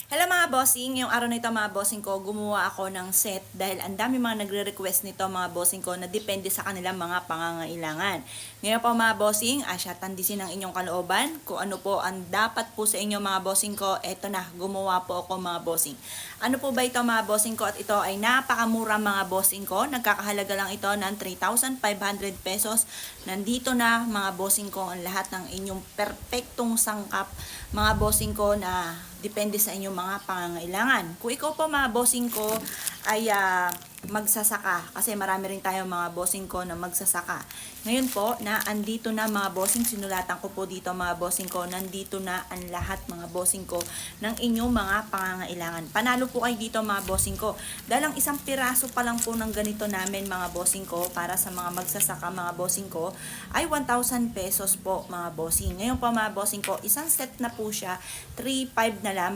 Hello mga bossing, ngayong araw na ito mga bossing ko, gumawa ako ng set dahil ang dami mga nagre-request nito mga bossing ko na depende sa kanilang mga pangangailangan. Ngayon po mga bossing, asya tandisin ang inyong kalooban, kung ano po ang dapat po sa inyo mga bossing ko, eto na, gumawa po ako mga bossing. Ano po ba ito mga bossing ko at ito ay napakamura mga bossing ko, nagkakahalaga lang ito ng 3,500 pesos. Nandito na mga bossing ko ang lahat ng inyong perpektong sangkap mga bossing ko na depende sa inyong mga pangangailangan. Kung ikaw po mga bossing ko ay magsasaka, kasi marami rin tayo mga bossing ko na magsasaka. Ngayon po, na andito na mga bossing, sinulatan ko po dito mga bossing ko, nandito na ang lahat mga bossing ko ng inyong mga pangangailangan. Panalo po kayo dito mga bossing ko. Dahil ang isang piraso pa lang po ng ganito namin mga bossing ko, para sa mga magsasaka mga bossing ko, ay 1,000 pesos po mga bossing. Ngayon po mga bossing ko, isang set na po siya, 3,500 na lamang